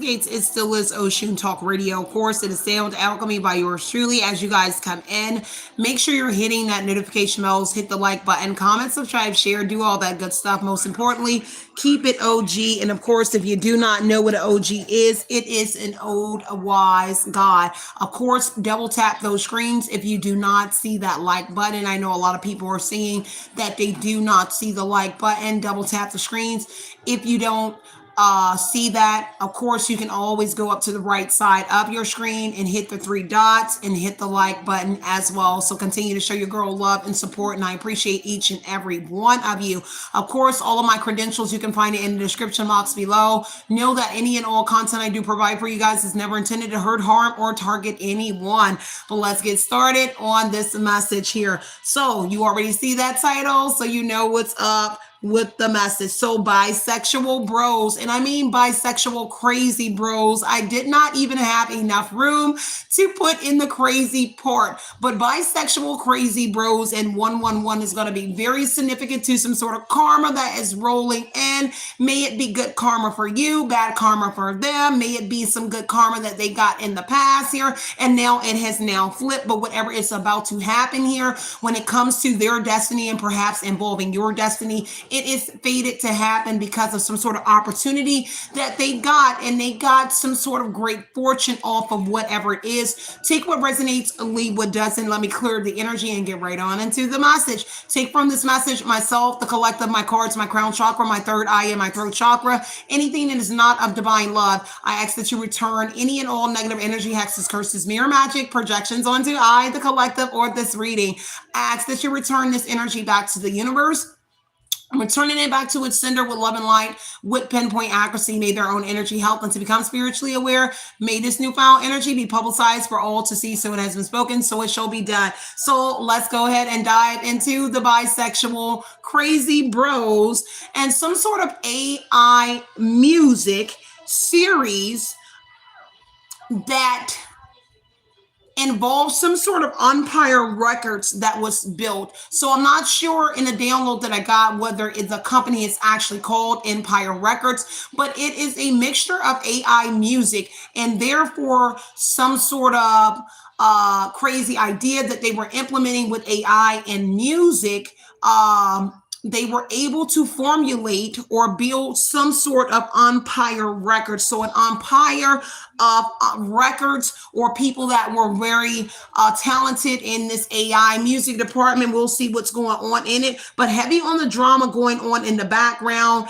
Gates, it still is Oshun Talk Radio. Of course, it is Sound Alchemy by yours truly. As you guys come in, make sure you're hitting that notification bells, hit the like button, comment, subscribe, share, do all that good stuff. Most importantly, keep it OG. And of course, if you do not know what an OG is, it is an old, wise God. Of course, double tap those screens if you do not see that like button. I know a lot of people are seeing that they do not see the like button. Double tap the screens. If you don't see that, of course, you can always go up to the right side of your screen and hit the three dots and hit the like button as well. So continue to show your girl love and support, and I appreciate each and every one of you. Of course, all of my credentials, you can find it in the description box below. Know that any and all content I do provide for you guys is never intended to hurt, harm, or target anyone. But let's get started on this message here. So you already see that title, so you know what's up with the message. So bisexual bros, and I mean bisexual crazy bros. I did not even have enough room to put in the crazy part, but bisexual crazy bros and 111 is going to be very significant to some sort of karma that is rolling in. May it be good karma for you, bad karma for them. May it be some good karma that they got in the past here, and now it has now flipped. But whatever is about to happen here when it comes to their destiny and perhaps involving your destiny, it is fated to happen because of some sort of opportunity that they got, and they got some sort of great fortune off of whatever it is. Take what resonates, leave what doesn't. Let me clear the energy and get right on into the message. Take from this message myself, the collective, my cards, my crown chakra, my third eye, and my throat chakra. Anything that is not of divine love, I ask that you return any and all negative energy, hexes, curses, mirror magic, projections onto I, the collective, or this reading. I ask that you return this energy back to the universe. I'm returning it back to its sender with love and light, with pinpoint accuracy. May their own energy help them to become spiritually aware. May this newfound energy be publicized for all to see. So it has been spoken, so it shall be done. So let's go ahead and dive into the bisexual crazy bros and some sort of AI music series that involves some sort of Empire Records that was built. So I'm not sure in the download that I got whether the company is actually called Empire Records, but it is a mixture of AI music and therefore some sort of crazy idea that they were implementing with AI and music. They were able to formulate or build some sort of empire record. So an empire of records or people that were very talented in this AI music department. We'll see what's going on in it, but heavy on the drama going on in the background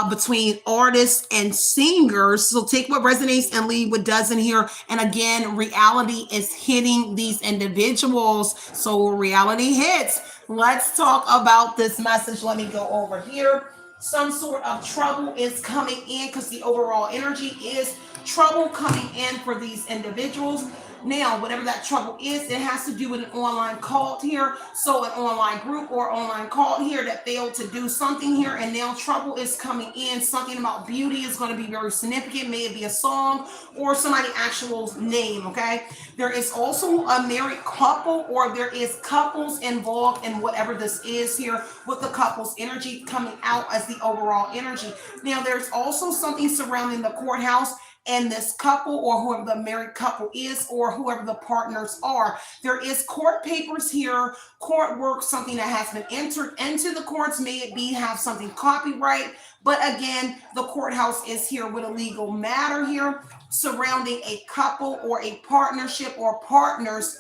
between artists and singers. So take what resonates and leave what doesn't here. And again, reality is hitting these individuals. So reality hits. Let's talk about this message. Let me go over here. Some sort of trouble is coming in because the overall energy is trouble coming in for these individuals. Now, whatever that trouble is, it has to do with an online cult here. So an online group or online cult here that failed to do something here, and now trouble is coming in. Something about beauty is going to be very significant. May it be a song or somebody's actual name, okay? There is also a married couple, or there is couples involved in whatever this is here, with the couple's energy coming out as the overall energy. Now, there's also something surrounding the courthouse and this couple, or whoever the married couple is, or whoever the partners are. There is court papers here, court work, something that has been entered into the courts. May it be have something copyright, but again, the courthouse is here with a legal matter here surrounding a couple or a partnership or partners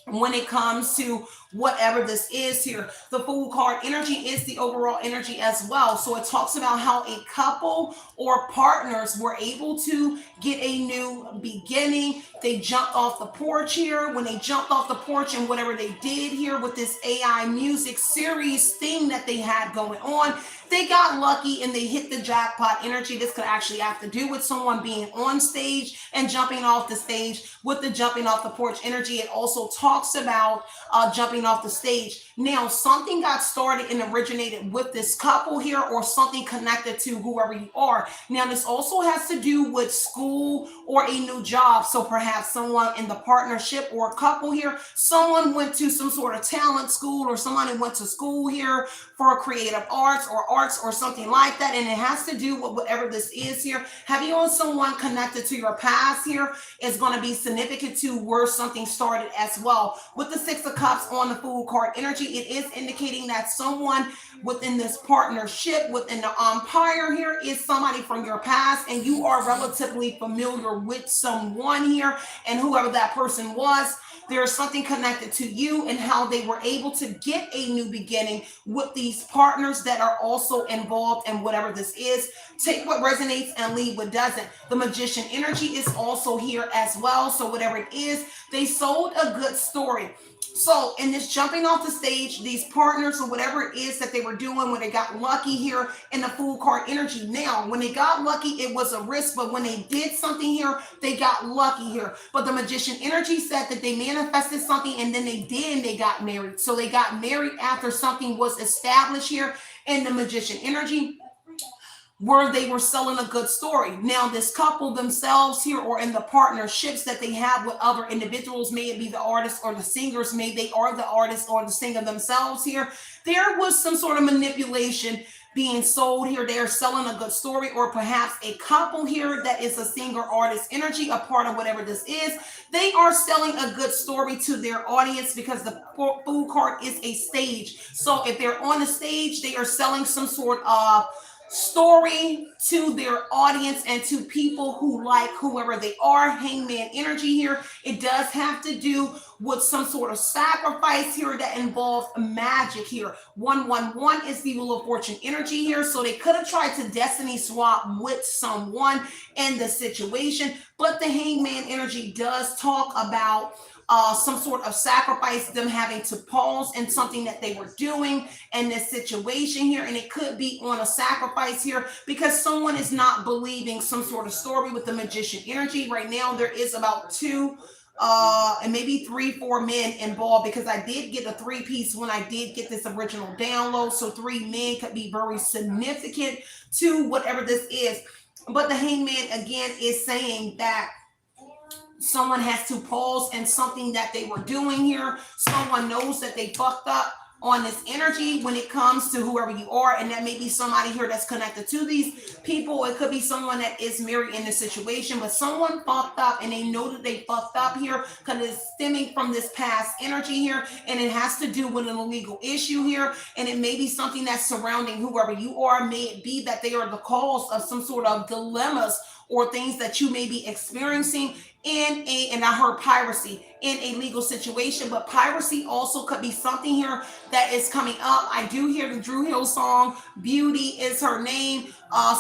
when it comes to whatever this is here. The Fool card energy is the overall energy as well. So it talks about how a couple or partners were able to get a new beginning. They jumped off the porch here. When they jumped off the porch and whatever they did here with this AI music series thing that they had going on, they got lucky and they hit the jackpot energy. This could actually have to do with someone being on stage and jumping off the stage. With the jumping off the porch energy, it also talks about jumping off the stage. Now, something got started and originated with this couple here, or something connected to whoever you are. Now, this also has to do with school or a new job. So perhaps someone in the partnership or couple here, someone went to some sort of talent school, or somebody went to school here for creative arts or something like that. And it has to do with whatever this is here. Having on someone connected to your past here is going to be significant to where something started as well. With the Six of Cups on the Fool card energy, it is indicating that someone within this partnership, within the umpire here, is somebody from your past, and you are relatively familiar with someone here, and whoever that person was, there's something connected to you and how they were able to get a new beginning with these partners that are also involved in whatever this is. Take what resonates and leave what doesn't. The Magician energy is also here as well. So whatever it is, they sold a good story. So in this jumping off the stage, these partners or whatever it is that they were doing when they got lucky here in the Fool card energy. Now, when they got lucky, it was a risk, but when they did something here, they got lucky here. But the Magician energy said that they manifested something, and then they did, and they got married. So they got married after something was established here in the Magician energy, where they were selling a good story. Now, this couple themselves here, or in the partnerships that they have with other individuals, may it be the artists or the singers, may they are the artist or the singer themselves here, there was some sort of manipulation being sold here. They are selling a good story, or perhaps a couple here that is a singer artist energy, a part of whatever this is. They are selling a good story to their audience, because the Fool card is a stage. So if they're on the stage, they are selling some sort of story to their audience and to people who like whoever they are. Hangman energy here, it does have to do with some sort of sacrifice here that involves magic here. 111 is the Wheel of Fortune energy here, so they could have tried to destiny swap with someone in the situation, but the Hangman energy does talk about some sort of sacrifice, them having to pause in something that they were doing in this situation here. And it could be on a sacrifice here because someone is not believing some sort of story with the Magician energy. Right now, there is about two and maybe 3-4 men involved, because I did get a 3-piece when I did get this original download. So 3 men could be very significant to whatever this is. But the Hangman again is saying that someone has to pause in something that they were doing here. Someone knows that they fucked up on this energy when it comes to whoever you are, and that may be somebody here that's connected to these people. It could be someone that is married in this situation, but someone fucked up and they know that they fucked up here because it's stemming from this past energy here, and it has to do with an illegal issue here, and it may be something that's surrounding whoever you are. May it be that they are the cause of some sort of dilemmas or things that you may be experiencing in a, and I heard piracy, in a legal situation, but piracy also could be something here that is coming up. I do hear the Drew Hill song, Beauty is her name.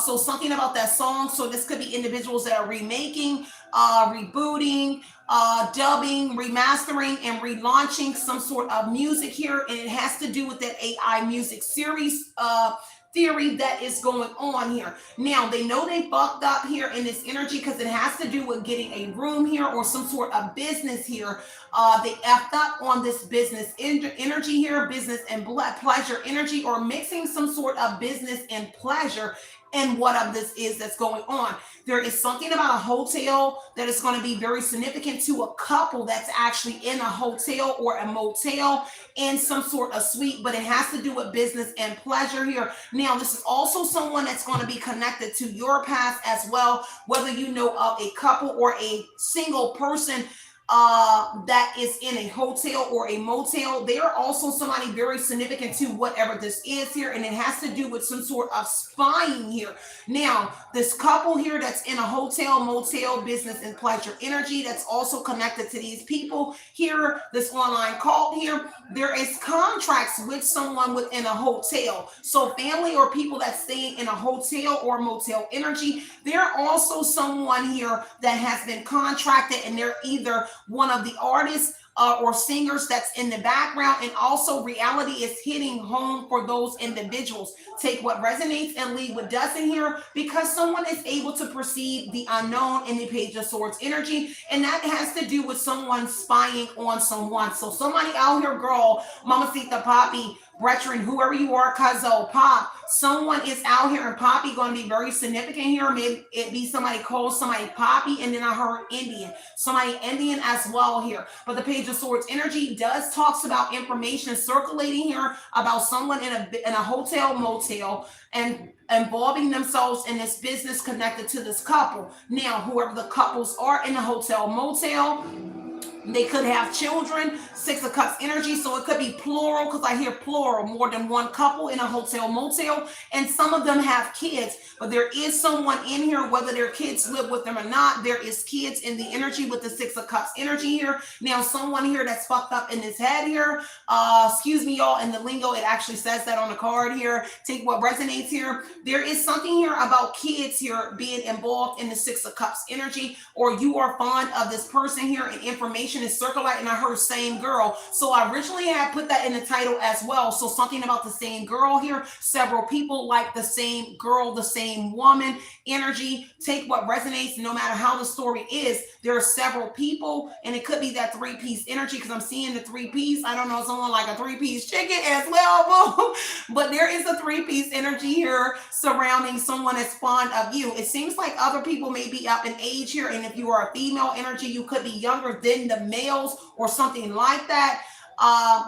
So something about that song. So this could be individuals that are remaking, rebooting, dubbing, remastering, and relaunching some sort of music here. And it has to do with that AI music series theory that is going on here. Now, they know they fucked up here in this energy because it has to do with getting a room here or some sort of business here. They effed up on this business energy here, business and pleasure energy, or mixing some sort of business and pleasure and what of this is that's going on. There is something about a hotel that is going to be very significant to a couple that's actually in a hotel or a motel in some sort of suite, but it has to do with business and pleasure here. Now, this is also someone that's going to be connected to your past as well, whether you know of a couple or a single person that is in a hotel or a motel. They are also somebody very significant to whatever this is here, and it has to do with some sort of spying here. Now, this couple here that's in a hotel, motel, business and pleasure energy, that's also connected to these people here, this online cult here, there is contracts with someone within a hotel. So family or people that stay in a hotel or motel energy, they're also someone here that has been contracted, and they're either one of the artists or singers that's in the background, and also reality is hitting home for those individuals. Take what resonates and leave what doesn't here, because someone is able to perceive the unknown in the Page of Swords energy, and that has to do with someone spying on someone. So somebody out here, girl, Mamacita Papi, Brethren, whoever you are, Cuzzo, Pop, someone is out here, and Poppy going to be very significant here. Maybe it be somebody called somebody Poppy, and then I heard Indian, somebody Indian as well here. But the Page of Swords energy does talks about information circulating here about someone in a hotel motel and involving themselves in this business connected to this couple. Now, whoever the couples are in the hotel motel, they could have children, Six of Cups energy, so it could be plural, because I hear plural, more than one couple in a hotel motel, and some of them have kids, but there is someone in here, whether their kids live with them or not, there is kids in the energy with the Six of Cups energy here. Now, someone here that's fucked up in his head here, excuse me, y'all, in the lingo, it actually says that on the card here. Take what resonates here. There is something here about kids here being involved in the Six of Cups energy, or you are fond of this person here, and information is circulating. I heard same girl, so I originally had put that in the title as well. So something about the same girl here, several people like the same girl, the same woman energy. Take what resonates, no matter how the story is. There are several people, and it could be that three-piece energy, because I'm seeing the three-piece. I don't know, someone like a three-piece chicken as well, but there is a three-piece energy here surrounding someone that's fond of you. It seems like other people may be up in age here, and if you are a female energy, you could be younger than the males or something like that.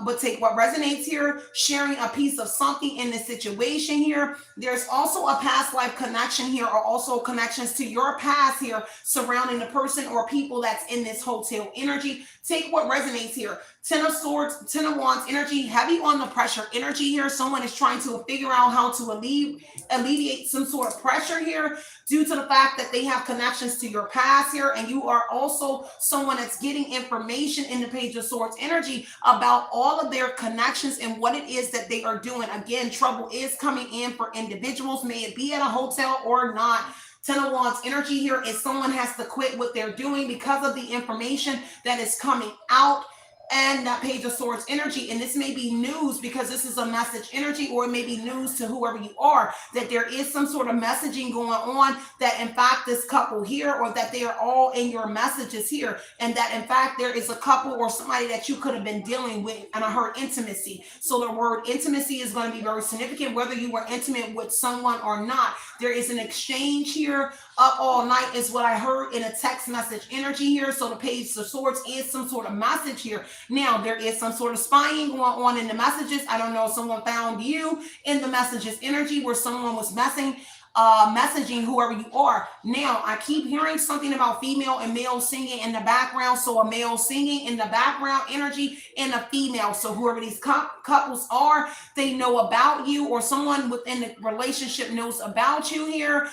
But take what resonates here, sharing a piece of something in the situation here. There's also a past life connection here, or also connections to your past here surrounding the person or people that's in this hotel energy. Take what resonates here. Ten of Swords, Ten of Wands energy, heavy on the pressure energy here. Someone is trying to figure out how to alleviate some sort of pressure here due to the fact that they have connections to your past here, and you are also someone that's getting information in the Page of Swords energy about all of their connections and what it is that they are doing. Again, trouble is coming in for individuals, may it be at a hotel or not. Ten of Wands energy here is someone has to quit what they're doing because of the information that is coming out. And that Page of Swords energy, and this may be news because this is a message energy, or it may be news to whoever you are, that there is some sort of messaging going on, that in fact this couple here, or that they are all in your messages here, and that in fact there is a couple or somebody that you could have been dealing with. And I heard intimacy, so the word intimacy is going to be very significant, whether you were intimate with someone or not. There is an exchange here up all night is what I heard in a text message energy here. So the Page of Swords is some sort of message here. Now, there is some sort of spying going on in the messages. I don't know if someone found you in the messages energy where someone was messaging whoever you are. Now, I keep hearing something about female and male singing in the background. So a male singing in the background energy and a female. So whoever these couples are, they know about you, or someone within the relationship knows about you here.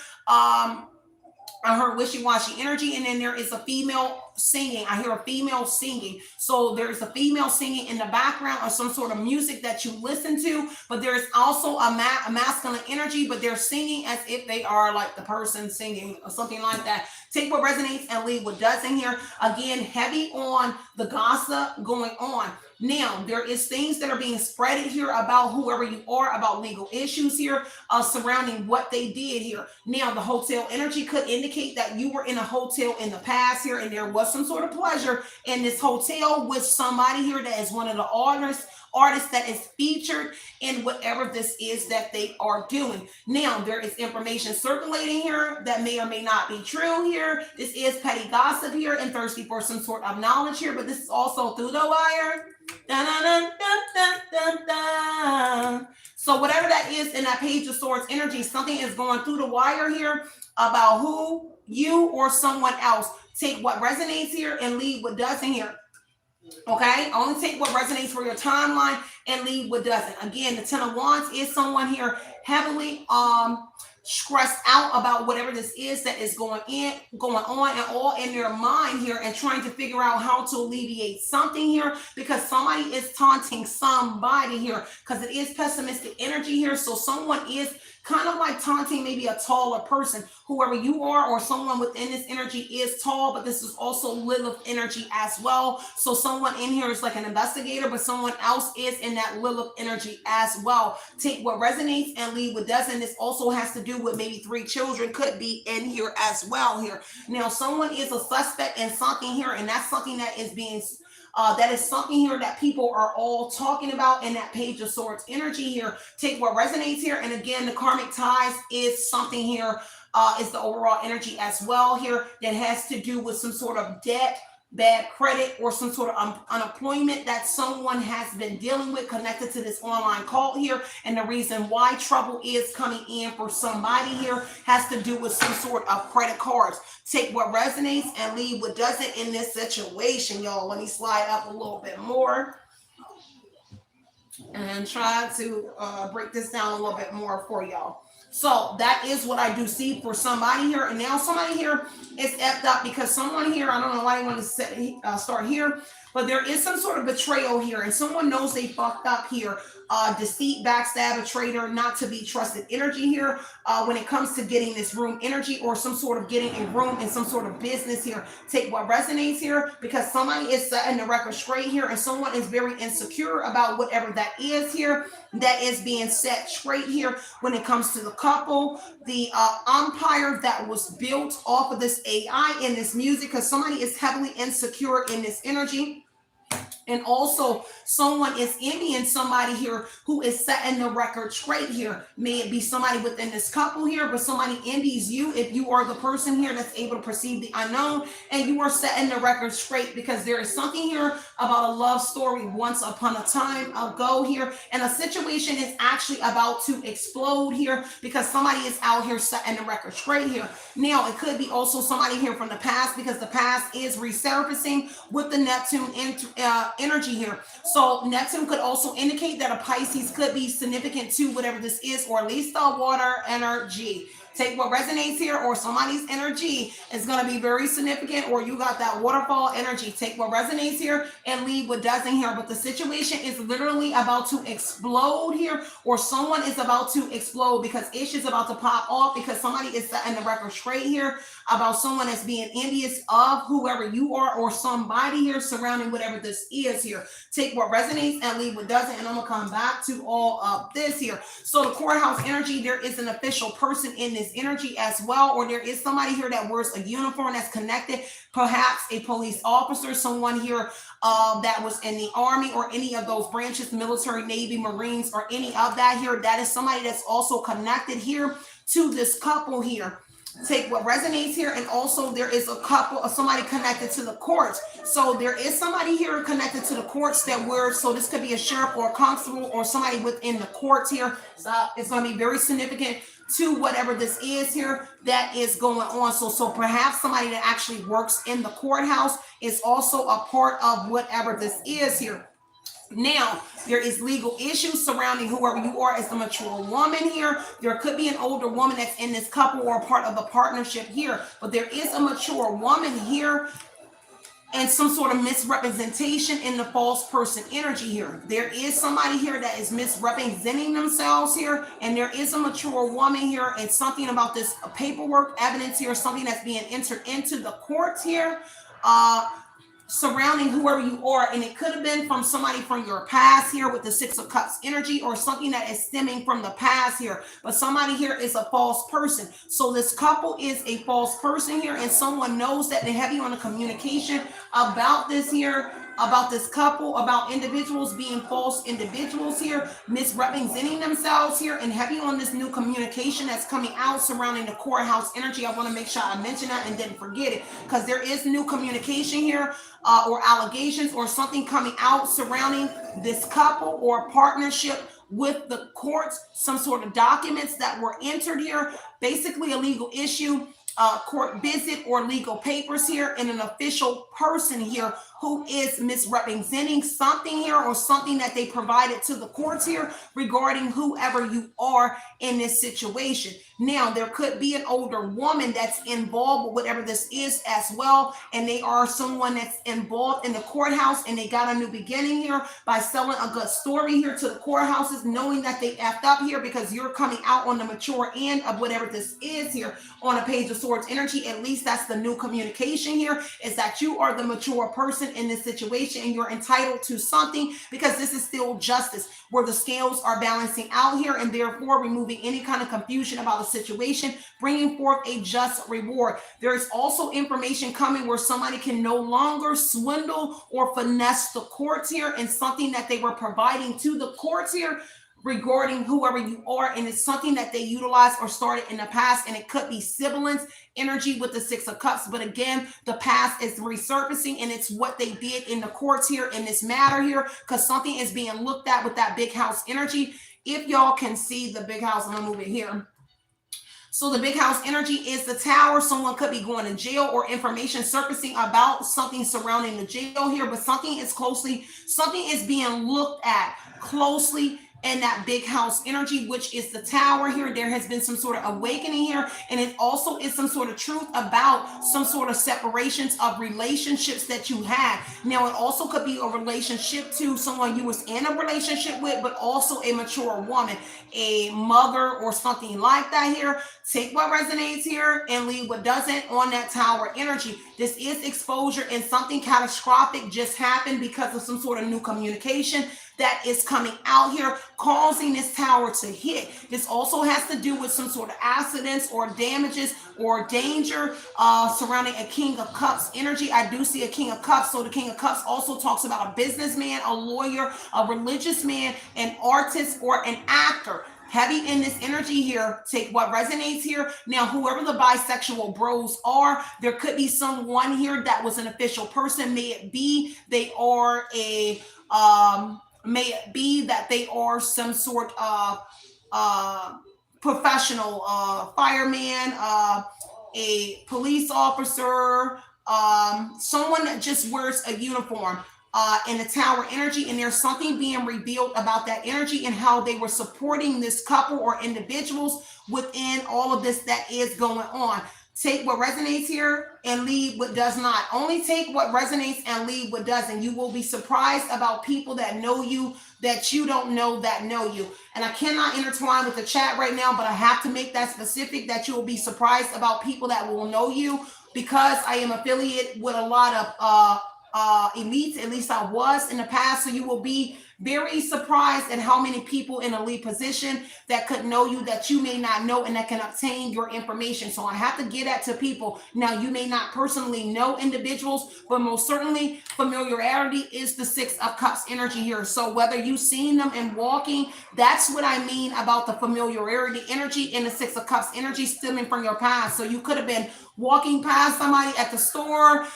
I heard wishy-washy energy, and then there is a female singing. I hear a female singing. So there's a female singing in the background, or some sort of music that you listen to, but there's also a masculine energy, but they're singing as if they are like the person singing or something like that. Take what resonates and leave what doesn't here. Again, heavy on the gossip going on. Now, there is things that are being spreaded here about whoever you are, about legal issues here surrounding what they did here. Now, the hotel energy could indicate that you were in a hotel in the past here, and there was some sort of pleasure in this hotel with somebody here that is one of the artists that is featured in whatever this is that they are doing. Now, there is information circulating here that may or may not be true here. This is petty gossip here and thirsty for some sort of knowledge here, but this is also through the wire. Dun, dun, dun, dun, dun, dun. So whatever that is in that Page of Swords energy, something is going through the wire here about who, you or someone else. Take what resonates here and leave what doesn't here. Okay, only take what resonates for your timeline and leave what doesn't. Again, the Ten of Wands is someone here heavily stressed out about whatever this is that is going on, and all in their mind here, and trying to figure out how to alleviate something here, because somebody is taunting somebody here, because it is pessimistic energy here. So someone is kind of like taunting maybe a taller person, whoever you are, or someone within this energy is tall, but this is also Lilith energy as well. So someone in here is like an investigator, but someone else is in that Lilith energy as well. Take what resonates and leave what doesn't. This also has to do with maybe 3 children could be in here as well here. Now, someone is a suspect in something here, and that's something that is being That is something here that people are all talking about in that Page of Swords energy here. Take what resonates here. And again, the karmic ties is something here, is the overall energy as well here that has to do with some sort of debt, bad credit, or some sort of unemployment that someone has been dealing with connected to this online cult here. And the reason why trouble is coming in for somebody here has to do with some sort of credit cards. Take what resonates and leave what doesn't in this situation, y'all. Let me slide up a little bit more and try to break this down a little bit more for y'all. So that is what I do see for somebody here. And now somebody here is effed up because someone here, I don't know why I want to start here, but there is some sort of betrayal here. And someone knows they fucked up here. Deceit, backstab, a traitor, not to be trusted energy here when it comes to getting this room energy or some sort of getting a room in some sort of business here. Take what resonates here because somebody is setting the record straight here and someone is very insecure about whatever that is here that is being set straight here when it comes to the couple, the empire that was built off of this AI in this music, because somebody is heavily insecure in this energy. And also someone is envying somebody here who is setting the record straight here. May it be somebody within this couple here, but somebody envies you if you are the person here that's able to perceive the unknown and you are setting the record straight because there is something here about a love story once upon a time ago here. And a situation is actually about to explode here because somebody is out here setting the record straight here. Now, it could be also somebody here from the past because the past is resurfacing with the Neptune energy here. So Neptune could also indicate that a Pisces could be significant to whatever this is, or at least a water energy. Take what resonates here, or somebody's energy is going to be very significant, or you got that waterfall energy. Take what resonates here and leave what doesn't here. But the situation is literally about to explode here, or someone is about to explode because ish is about to pop off because somebody is setting the record straight here about someone that's being envious of whoever you are or somebody here surrounding whatever this is here. Take what resonates and leave what doesn't. And I'm going to come back to all of this here. So the courthouse energy, there is an official person in this energy as well, or there is somebody here that wears a uniform that's connected, perhaps a police officer, someone here that was in the army or any of those branches, military, Navy, Marines, or any of that here. That is somebody that's also connected here to this couple here. Take what resonates here. And also there is a couple of somebody connected to the courts. So there is somebody here connected to the courts that wears, so this could be a sheriff or a constable or somebody within the courts here. So it's going to be very significant to whatever this is here that is going on. So perhaps somebody that actually works in the courthouse is also a part of whatever this is here. Now, there is legal issues surrounding whoever you are as the mature woman here. There could be an older woman that's in this couple or part of the partnership here, but there is a mature woman here and some sort of misrepresentation in the false person energy here. There is somebody here that is misrepresenting themselves here, and there is a mature woman here, and something about this paperwork, evidence here, something that's being entered into the courts here, surrounding whoever you are. And it could have been from somebody from your past here with the Six of Cups energy, or something that is stemming from the past here. But somebody here is a false person. So this couple is a false person here, and someone knows that. They're heavy on the communication about this here, about this couple, about individuals being false individuals here, misrepresenting themselves here, and heavy on this new communication that's coming out surrounding the courthouse energy. I want to make sure I mention that and didn't forget it, because there is new communication here, or allegations or something coming out surrounding this couple or partnership with the courts, some sort of documents that were entered here, basically a legal issue, court visit or legal papers here, and an official person here who is misrepresenting something here, or something that they provided to the courts here regarding whoever you are in this situation. Now, there could be an older woman that's involved with whatever this is as well, and they are someone that's involved in the courthouse, and they got a new beginning here by selling a good story here to the courthouses, knowing that they effed up here because you're coming out on the mature end of whatever this is here on a Page of Swords energy, at least that's the new communication here, is that you are the mature person in this situation and you're entitled to something, because this is still justice where the scales are balancing out here, and therefore removing any kind of confusion about the situation, bringing forth a just reward. There is also information coming where somebody can no longer swindle or finesse the courts here, and something that they were providing to the courts here regarding whoever you are, and it's something that they utilized or started in the past, and it could be siblings energy with the Six of Cups. But again, the past is resurfacing, and it's what they did in the courts here in this matter here, because something is being looked at with that big house energy. If y'all can see the big house, I'm gonna move it here. So the big house energy is the Tower. Someone could be going to jail, or information surfacing about something surrounding the jail here, but something is being looked at closely in that big house energy, which is the Tower here. There has been some sort of awakening here, and it also is some sort of truth about some sort of separations of relationships that you had. Now, it also could be a relationship to someone you was in a relationship with, but also a mature woman, a mother, or something like that here. Take what resonates here and leave what doesn't on that Tower energy. This is exposure, and something catastrophic just happened because of some sort of new communication that is coming out here, causing this Tower to hit. This also has to do with some sort of accidents or damages or danger surrounding a King of Cups energy. I do see a King of Cups. So the King of Cups also talks about a businessman, a lawyer, a religious man, an artist, or an actor. Heavy in this energy here. Take what resonates here. Now, whoever the bisexual bros are, there could be someone here that was an official person. May it be they are a may it be that they are some sort of professional fireman, a police officer, someone that just wears a uniform in the Tower energy, and there's something being revealed about that energy and how they were supporting this couple or individuals within all of this that is going on. Take what resonates here and leave what does not. Only take what resonates and leave what doesn't. You will be surprised about people that know you, that you don't know that know you. And I cannot intertwine with the chat right now, but I have to make that specific, that you will be surprised about people that will know you, because I am affiliated with a lot of elites. At least I was in the past. So you will be very surprised at how many people in a lead position that could know you that you may not know, and that can obtain your information. So I have to get that to people. Now, you may not personally know individuals, but most certainly familiarity is the Six of Cups energy here. So whether you've seen them in walking, that's what I mean about the familiarity energy in the Six of Cups energy stemming from your past. So you could have been walking past somebody at the store,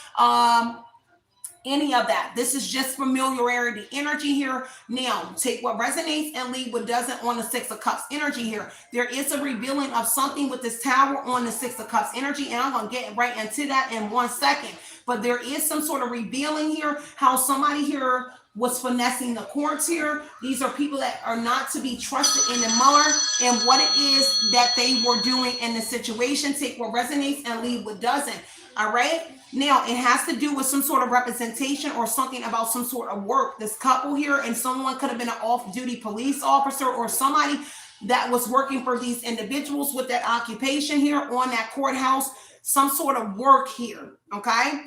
any of that. This is just familiarity energy here. Now, take what resonates and leave what doesn't on the Six of Cups energy here. There is a revealing of something with this Tower on the Six of Cups energy, and I'm going to get right into that in 1 second. But there is some sort of revealing here, how somebody here was finessing the courts here. These are people that are not to be trusted anymore, and what it is that they were doing in the situation. Take what resonates and leave what doesn't. All right. Now, it has to do with some sort of representation or something about some sort of work. This couple here, and someone could have been an off-duty police officer or somebody that was working for these individuals with that occupation here on that courthouse, some sort of work here. Okay.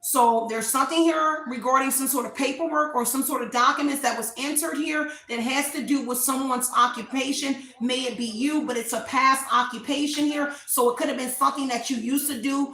So there's something here regarding some sort of paperwork or some sort of documents that was entered here that has to do with someone's occupation. May it be you, but it's a past occupation here. So it could have been something that you used to do,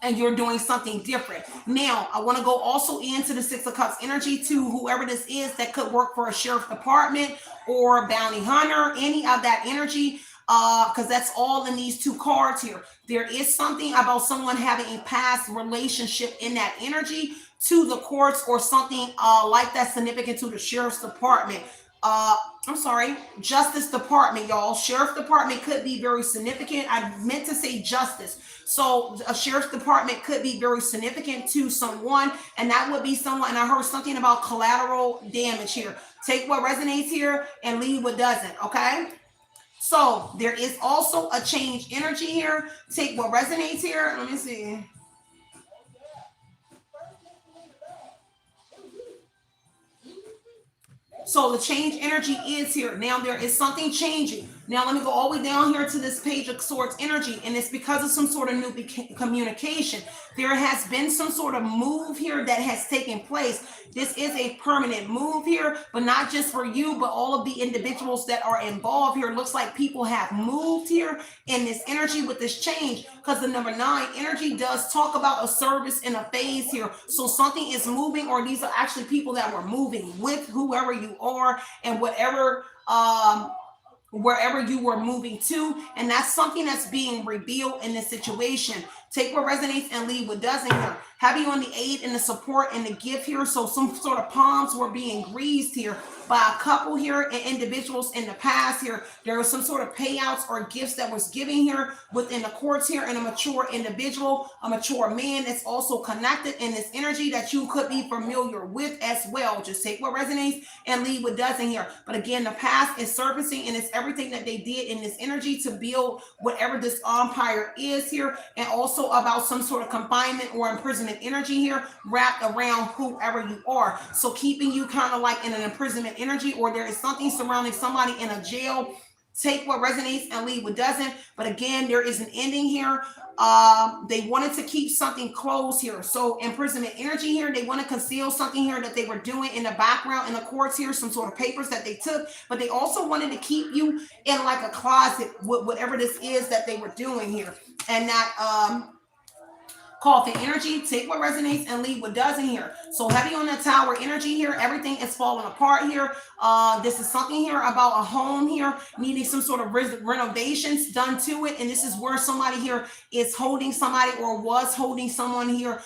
and you're doing something different. Now, I want to go also into the Six of Cups energy to whoever this is that could work for a sheriff department or a bounty hunter, any of that energy, because that's all in these two cards here. There is something about someone having a past relationship in that energy to the courts, or something like that significant to the sheriff's department. I'm sorry, Justice Department, y'all. Sheriff Department could be very significant. I meant to say justice. So a sheriff's department could be very significant to someone, and that would be someone. And I heard something about collateral damage here. Take what resonates here and leave what doesn't. Okay. So there is also a change energy here. Take what resonates here. Let me see. So the change energy is here. Now there is something changing. Now let me go all the way down here to this Page of Swords energy, and it's because of some sort of new communication. There has been some sort of move here that has taken place. This is a permanent move here, but not just for you, but all of the individuals that are involved here. It looks like people have moved here in this energy with this change, because the number 9 energy does talk about a service in a phase here. So something is moving, or these are actually people that were moving with whoever you are and whatever wherever you were moving to, and that's something that's being revealed in this situation. Take what resonates and leave what doesn't here. Heavy on the aid and the support and the gift here. So some sort of palms were being greased here by a couple here and individuals in the past here. There was some sort of payouts or gifts that was given here within the courts here, and a mature individual, a mature man that's also connected in this energy that you could be familiar with as well. Just take what resonates and leave what doesn't here. But again, the past is surfacing, and it's everything that they did in this energy to build whatever this empire is here, and also about some sort of confinement or imprisonment energy here wrapped around whoever you are. So keeping you kind of like in an imprisonment energy, or there is something surrounding somebody in a jail. Take what resonates and leave what doesn't. But again, there is an ending here. They wanted to keep something closed here. So imprisonment energy here, they want to conceal something here that they were doing in the background in the courts here, some sort of papers that they took, but they also wanted to keep you in like a closet with whatever this is that they were doing here. And that coffin energy, take what resonates and leave what doesn't here. So heavy on the Tower energy here, everything is falling apart here. This is something here about a home here needing some sort of renovations done to it, and this is where somebody here is holding somebody or was holding someone here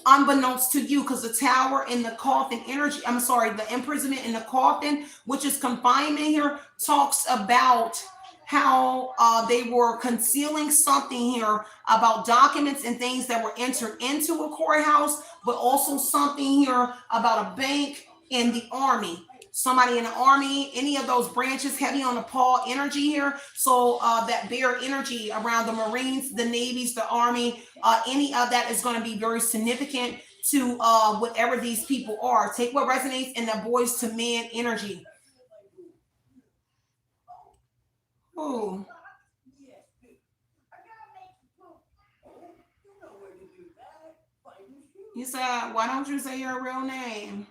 unbeknownst to you, because the Tower in the coffin energy, I'm sorry, the imprisonment in the coffin, which is confinement here, talks about how they were concealing something here about documents and things that were entered into a courthouse, but also something here about a bank and the army. Somebody in the army, any of those branches, heavy on the paw energy here. So that bear energy around the Marines, the Navies, the Army, any of that is going to be very significant to whatever these people are. Take what resonates in that boys to man energy. Oh. You said, why don't you say your real name?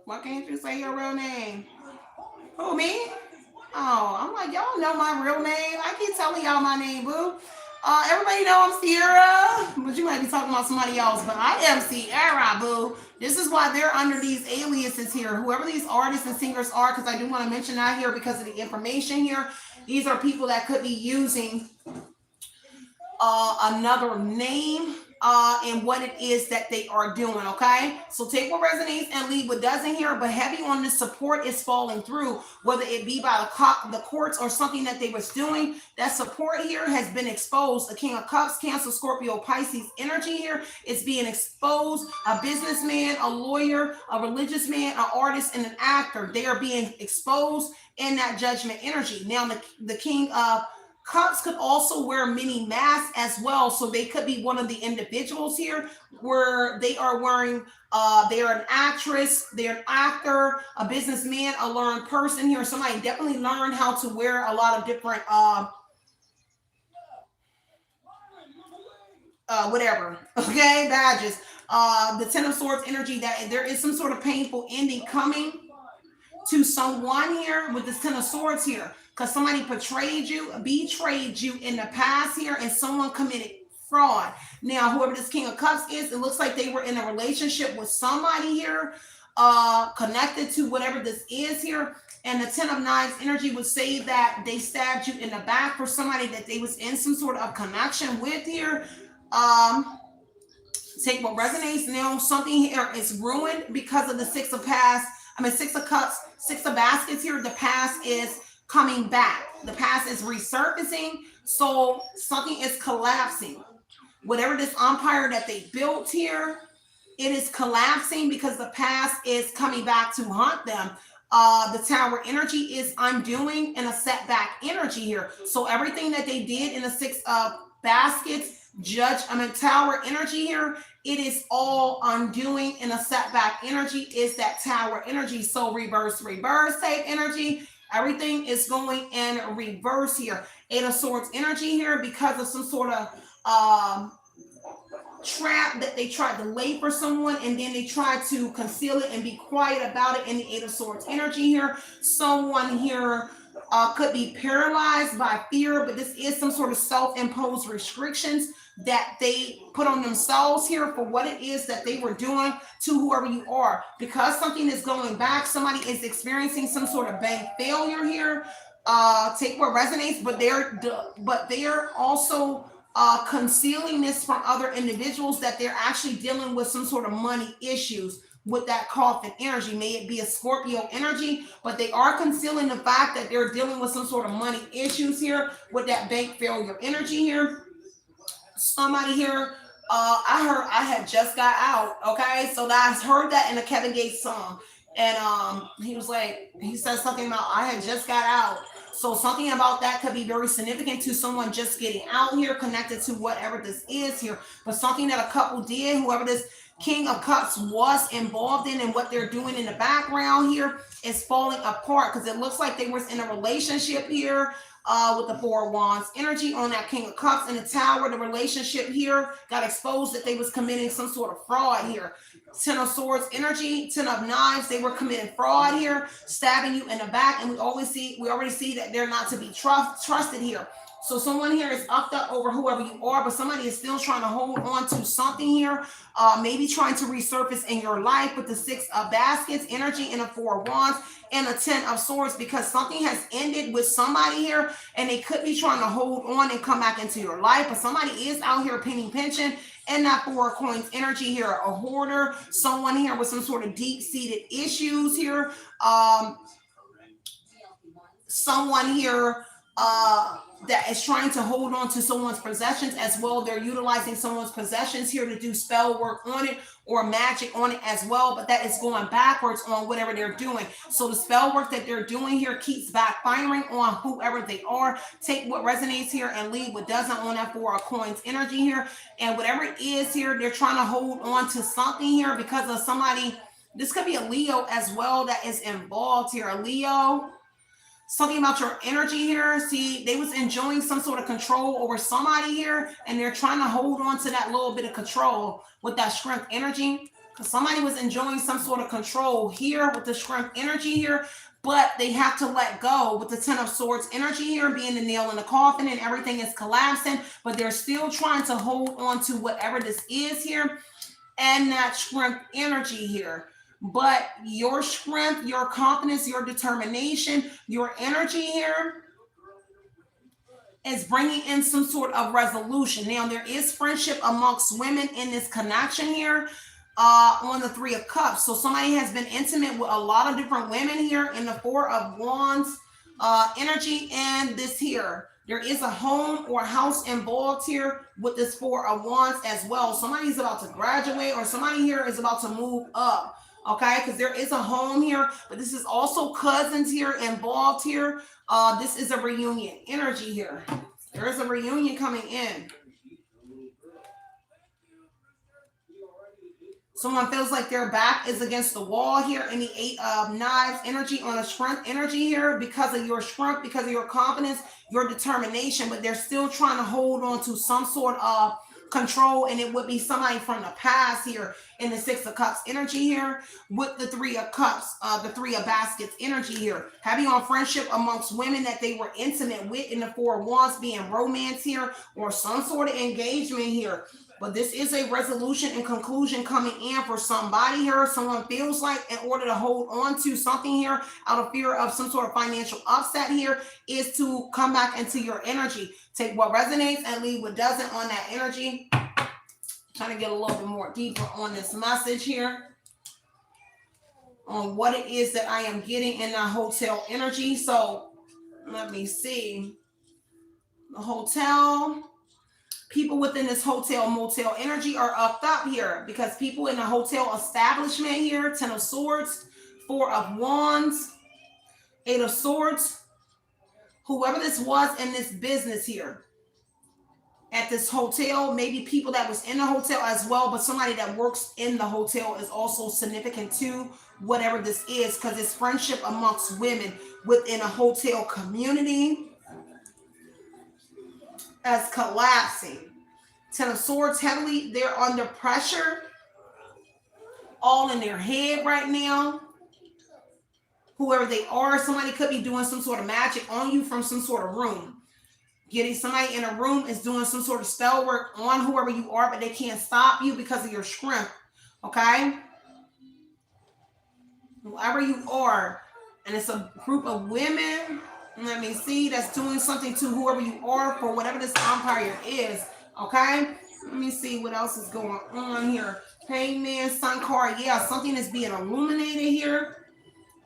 Why can't you say your real name? Who, me? Oh, I'm like, y'all know my real name. I keep telling y'all my name, boo. Everybody know I'm Sierra, but you might be talking about somebody else, but I am Sierra, boo. This is why they're under these aliases here, whoever these artists and singers are, because I do want to mention that here because of the information here. These are people that could be using another name and what it is that they are doing, okay? So take what resonates and leave what doesn't here, but heavy on the support is falling through, whether it be by the courts or something that they was doing. That support here has been exposed. The King of Cups, Cancer, Scorpio, Pisces energy here is being exposed. A businessman, a lawyer, a religious man, an artist, and an actor, they are being exposed in that judgment energy. Now, the King of Cups could also wear many masks as well. So they could be one of the individuals here where they are wearing, they're an actress, they're an actor, a businessman, a learned person here. Somebody definitely learned how to wear a lot of different, whatever, okay, badges. The Ten of Swords energy, that there is some sort of painful ending coming to someone here with this Ten of Swords here, because somebody betrayed you in the past here, and someone committed fraud. Now, whoever this King of Cups is, it looks like they were in a relationship with somebody here, connected to whatever this is here. And the Ten of Knives energy would say that they stabbed you in the back for somebody that they was in some sort of connection with here. Take what resonates. Now, something here is ruined because of the Six of Cups, Six of Baskets here. The past is coming back. The past is resurfacing. So something is collapsing. Whatever this empire that they built here, it is collapsing because the past is coming back to haunt them. The Tower energy is undoing in a setback energy here. So everything that they did in the Six of Baskets, Tower energy here, it is all undoing in a setback energy, is that Tower energy. So reverse type energy. Everything is going in reverse here. Eight of Swords energy here because of some sort of trap that they tried to lay for someone, and then they tried to conceal it and be quiet about it in the Eight of Swords energy here. Someone here could be paralyzed by fear, but this is some sort of self-imposed restrictions that they put on themselves here for what it is that they were doing to whoever you are. Because something is going back, somebody is experiencing some sort of bank failure here. Take what resonates, but they're also concealing this from other individuals, that they're actually dealing with some sort of money issues with that coffin energy. May it be a Scorpio energy, but they are concealing the fact that they're dealing with some sort of money issues here with that bank failure energy here. Somebody here, I heard I had just got out. Okay, so I heard that in a Kevin Gates song, and he said something about I had just got out. So something about that could be very significant to someone just getting out here, connected to whatever this is here. But something that a couple did, whoever this King of Cups was involved in, and what they're doing in the background here is falling apart, because it looks like they was in a relationship here with the Four of Wands energy on that King of Cups in the Tower. The relationship here got exposed that they was committing some sort of fraud here. Ten of Swords energy, Ten of Knives, they were committing fraud here, stabbing you in the back, and we already see that they're not to be trusted here. So someone here is upped up over whoever you are, but somebody is still trying to hold on to something here, maybe trying to resurface in your life with the Six of Baskets energy and the Four of Wands and a Ten of Swords, because something has ended with somebody here, and they could be trying to hold on and come back into your life, but somebody is out here penny pinching. And that Four of Coins energy here, a hoarder, someone here with some sort of deep-seated issues here, someone here that is trying to hold on to someone's possessions as well. They're utilizing someone's possessions here to do spell work on it or magic on it as well, but that is going backwards on whatever they're doing. So the spell work that they're doing here keeps backfiring on whoever they are. Take what resonates here and leave what doesn't on that Four of Coins energy here. And whatever it is here, they're trying to hold on to something here because of somebody. This could be a Leo as well that is involved here. A Leo. Something about your energy here. See, they was enjoying some sort of control over somebody here, and they're trying to hold on to that little bit of control with that Strength energy. Because somebody was enjoying some sort of control here with the Strength energy here, but they have to let go with the Ten of Swords energy here, being the nail in the coffin, and everything is collapsing, but they're still trying to hold on to whatever this is here, and that Strength energy here. But your strength, your confidence, your determination, your energy here is bringing in some sort of resolution. Now, there is friendship amongst women in this connection here on the Three of Cups. So somebody has been intimate with a lot of different women here in the Four of Wands energy, and this here. There is a home or house involved here with this Four of Wands as well. Somebody's about to graduate, or somebody here is about to move up. Okay, because there is a home here, but this is also cousins here involved here. This is a reunion energy here. There is a reunion coming in. Someone feels like their back is against the wall here in the Eight of Knives energy on a Strength energy here because of your strength, because of your confidence, your determination, but they're still trying to hold on to some sort of control, and it would be somebody from the past here in the Six of Cups energy here with the Three of Cups, the Three of Baskets energy here. Heavy on friendship amongst women that they were intimate with in the Four of Wands, being romance here or some sort of engagement here. But this is a resolution and conclusion coming in for somebody here. Someone feels like in order to hold on to something here out of fear of some sort of financial upset here is to come back into your energy. Take what resonates and leave what doesn't on that energy. Trying to get a little bit more deeper on this message here, on what it is that I am getting in that hotel energy. So let me see. The hotel. People within this hotel motel energy are upped up here because people in the hotel establishment here, Ten of Swords, Four of Wands, Eight of Swords, whoever this was in this business here, at this hotel, maybe people that was in the hotel as well, but somebody that works in the hotel is also significant too, whatever this is, because it's friendship amongst women within a hotel community as collapsing. Ten of Swords, heavily, they're under pressure, all in their head right now. Whoever they are, somebody could be doing some sort of magic on you from some sort of room. Getting somebody in a room is doing some sort of spell work on whoever you are, but they can't stop you because of your strength. Okay? Whoever you are, and it's a group of women, let me see, that's doing something to whoever you are for whatever this empire is. Okay? Let me see what else is going on here. Hangman, Sun card. Yeah, something is being illuminated here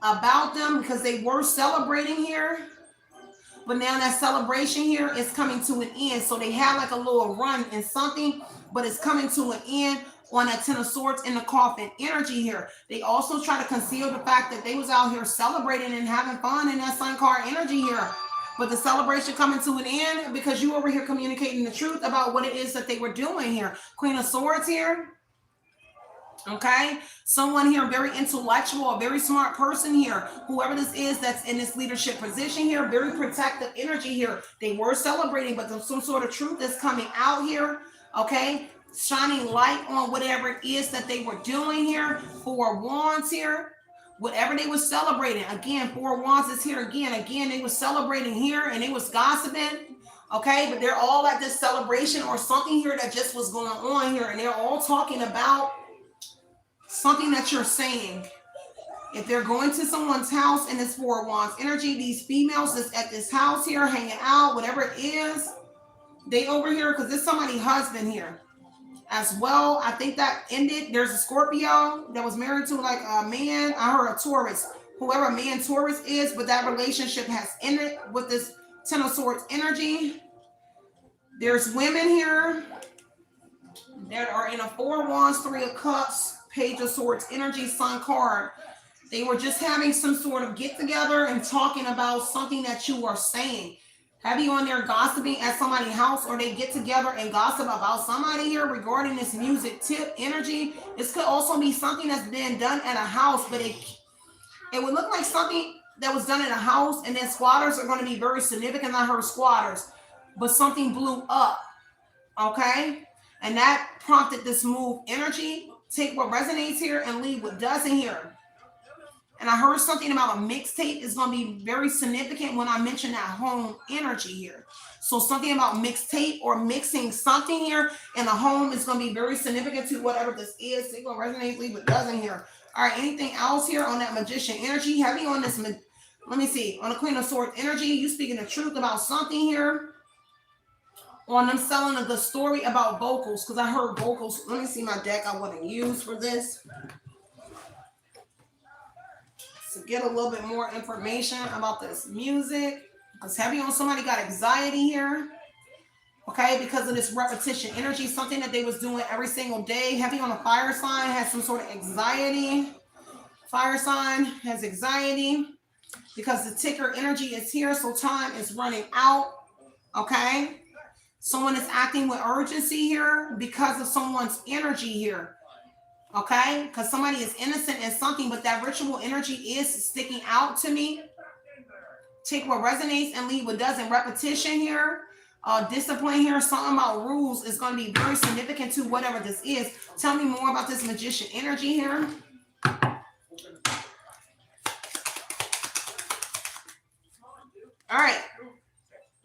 about them because they were celebrating here. But now that celebration here is coming to an end. So they had like a little run in something, but it's coming to an end on that Ten of Swords in the coffin energy here. They also try to conceal the fact that they was out here celebrating and having fun in that Sun card energy here. But the celebration coming to an end because you over here communicating the truth about what it is that they were doing here. Queen of Swords here. Okay, someone here very intellectual, a very smart person here, whoever this is that's in this leadership position here, very protective energy here. They were celebrating, but there's some sort of truth that's coming out here. Okay, shining light on whatever it is that they were doing here. Four of Wands here, whatever they were celebrating. Again, Four of Wands is here again. They were celebrating here and they was gossiping. Okay, but they're all at this celebration or something here that just was going on here, and they're all talking about something that you're saying. If they're going to someone's house and it's Four of Wands energy, these females that's at this house here hanging out, whatever it is, they over here because there's somebody's husband here as well. I think that ended. There's a Scorpio that was married to like a man. I heard a Taurus, whoever man Taurus is, but that relationship has ended with this Ten of Swords energy. There's women here that are in a Four of Wands, Three of Cups, Page of Swords energy, Sun card. They were just having some sort of get together and talking about something that you are saying. Have you on there gossiping at somebody's house, or they get together and gossip about somebody here regarding this music tip energy? This could also be something that's been done at a house, but it would look like something that was done at a house, and then squatters are going to be very significant. I heard squatters, but something blew up. Okay, and that prompted this move energy. Take what resonates here and leave what doesn't here. And I heard something about a mixtape is going to be very significant when I mention that home energy here. So something about mixtape or mixing something here in the home is going to be very significant to whatever this is. Take what resonates, leave what doesn't here. All right, anything else here on that Magician energy? Heavy on this, let me see, on the Queen of Swords energy, you speaking the truth about something here. On them selling a good story about vocals, because I heard vocals. Let me see my deck I want to use for this. To get a little bit more information about this music. Because heavy on somebody got anxiety here. Okay, because of this repetition energy, something that they was doing every single day. Heavy on a fire sign has some sort of anxiety. Fire sign has anxiety because the ticker energy is here, so time is running out. Okay. Someone is acting with urgency here because of someone's energy here. Okay? Because somebody is innocent in something, but that ritual energy is sticking out to me. Take what resonates and leave what doesn't. Repetition here. Discipline here. Something about rules is going to be very significant to whatever this is. Tell me more about this Magician energy here. All right.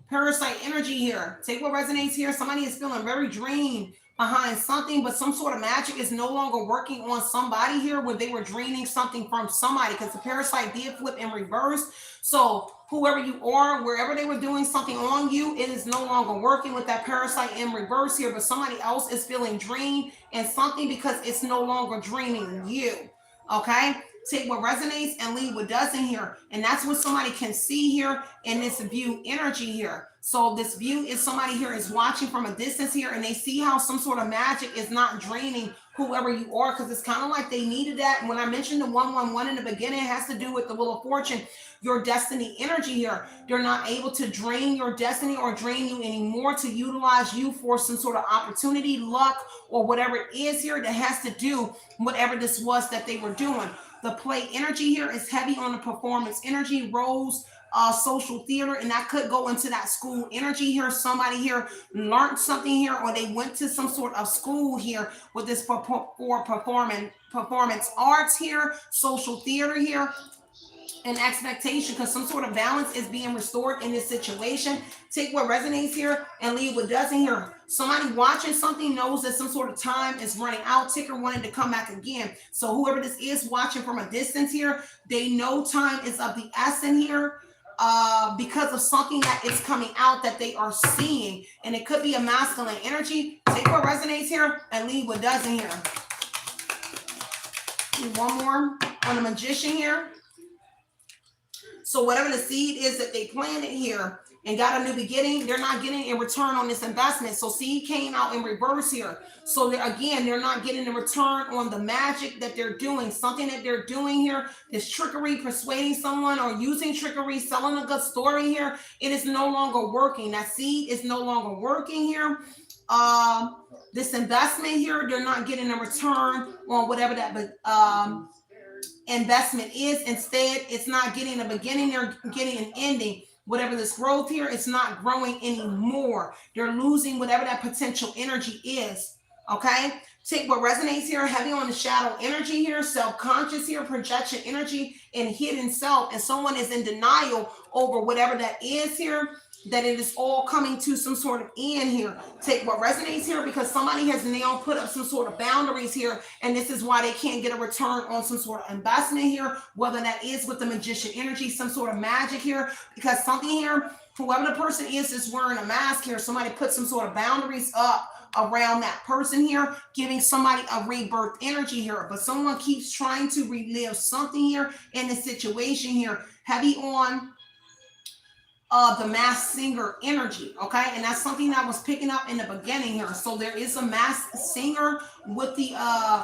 Parasite energy here. Take what resonates here. Somebody is feeling very drained behind something, but some sort of magic is no longer working on somebody here where they were draining something from somebody, because the parasite did flip in reverse. So whoever you are, wherever they were doing something on you, it is no longer working with that parasite in reverse here, but somebody else is feeling drained and something because it's no longer draining you. Okay? Take what resonates and leave what doesn't here. And that's what somebody can see here in this view energy here. So this view is somebody here is watching from a distance here, and they see how some sort of magic is not draining whoever you are, because it's kind of like they needed that. When I mentioned the 111 in the beginning, it has to do with the Wheel of Fortune, your destiny energy here. They're not able to drain your destiny or drain you anymore, to utilize you for some sort of opportunity, luck, or whatever it is here that has to do whatever this was that they were doing. The play energy here is heavy on the performance energy, roles, social theater, and that could go into that school energy here. Somebody here learned something here, or they went to some sort of school here with this for performance arts here, social theater here, and expectation, because some sort of balance is being restored in this situation. Take what resonates here and leave what doesn't here. Somebody watching something knows that some sort of time is running out. Ticker wanted to come back again. So whoever this is watching from a distance here, they know time is of the essence here, because of something that is coming out that they are seeing. And it could be a masculine energy. Take what resonates here and leave what doesn't here. One more on the Magician here. So whatever the seed is that they planted here and got a new beginning, they're not getting in return on this investment. So seed came out in reverse here. So they're not getting the return on the magic that they're doing. Something that they're doing here is trickery, persuading someone, or using trickery, selling a good story here. It is no longer working. That seed is no longer working here. This investment here, they're not getting a return on whatever that investment is. Instead, it's not getting a beginning, they're getting an ending. Whatever this growth here, it's not growing anymore. They're losing whatever that potential energy is. Okay, take what resonates here, heavy on the shadow energy here, self-conscious here, projection energy, and hidden self. And someone is in denial over whatever that is here, that it is all coming to some sort of end here. Take what resonates here, because somebody has now put up some sort of boundaries here, and this is why they can't get a return on some sort of investment here, whether that is with the Magician energy, some sort of magic here, because something here, whoever the person is wearing a mask here, somebody put some sort of boundaries up around that person here, giving somebody a rebirth energy here. But someone keeps trying to relive something here in the situation here, heavy on the masked singer energy. Okay, and that's something that was picking up in the beginning here. So there is a masked singer with the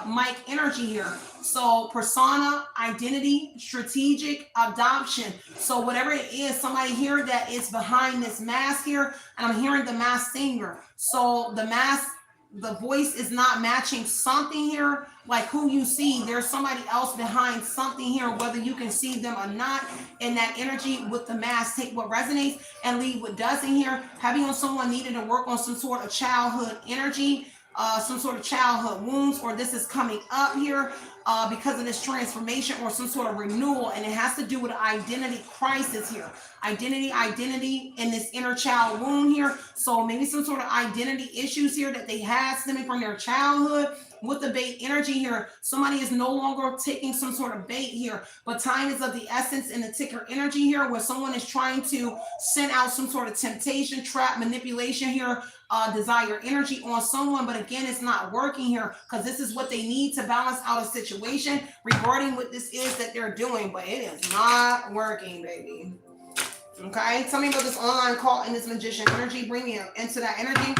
mic energy here. So persona, identity, strategic, adoption. So whatever it is, somebody here that is behind this mask here, and I'm hearing the masked singer. So the voice is not matching something here, like who you see. There's somebody else behind something here, whether you can see them or not, in that energy with the mask. Take what resonates and leave what doesn't here. Having on someone needing to work on some sort of childhood energy, some sort of childhood wounds, or this is coming up here because of this transformation or some sort of renewal, and it has to do with an identity crisis here. Identity in this inner child wound here. So maybe some sort of identity issues here that they had stemming from their childhood. With the bait energy here, somebody is no longer taking some sort of bait here, but time is of the essence in the ticker energy here, where someone is trying to send out some sort of temptation, trap, manipulation here, desire energy on someone. But again, it's not working here, because this is what they need to balance out a situation regarding what this is that they're doing, but it is not working, baby. Okay, tell me about this online call and this Magician energy. Bring me into that energy.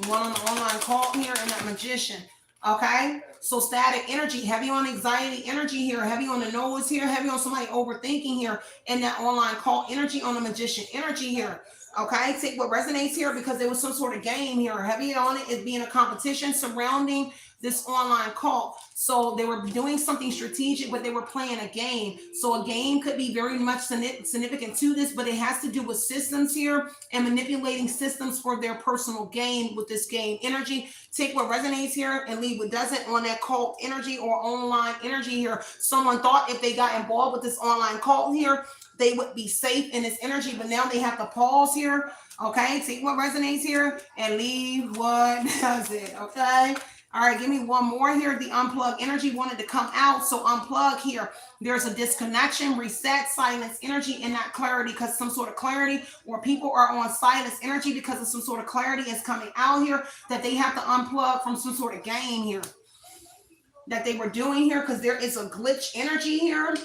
One on the online call here and that Magician. Okay, so static energy, heavy on anxiety energy here, heavy on the nose here, heavy on somebody overthinking here, and that online call energy on the Magician energy here. Okay, take what resonates here, because there was some sort of game here. Heavy on it is being a competition surrounding this online call. So they were doing something strategic, but they were playing a game. So a game could be very much significant to this, but it has to do with systems here and manipulating systems for their personal gain with this game energy. Take what resonates here and leave what doesn't on that cult energy or online energy here. Someone thought if they got involved with this online cult here, they would be safe in this energy, but now they have to pause here. Okay, take what resonates here and leave what doesn't. Okay. All right, give me one more here. The unplug energy wanted to come out. So unplug here. There's a disconnection, reset, silence energy in that clarity, because some sort of clarity, or people are on silence energy because of some sort of clarity is coming out here, that they have to unplug from some sort of game here that they were doing here, because there is a glitch energy here.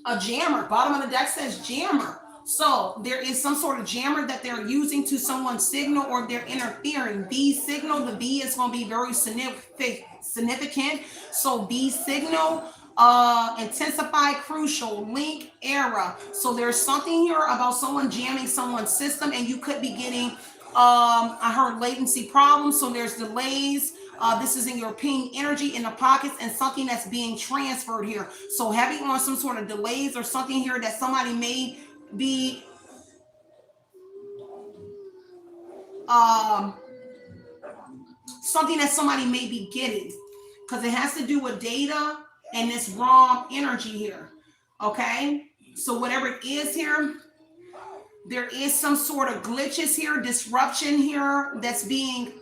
A jammer. Bottom of the deck says jammer. So there is some sort of jammer that they're using to someone's signal, or they're interfering. B signal, the B is going to be very significant. So B signal, intensify, crucial, link, error. So there's something here about someone jamming someone's system, and you could be getting, I heard latency problems. So there's delays. This is in your ping energy in the pockets, and something that's being transferred here. So heavy on some sort of delays or something here that somebody may be something that somebody may be getting, because it has to do with data and this raw energy here. Okay, so whatever it is here, there is some sort of glitches here, disruption here that's being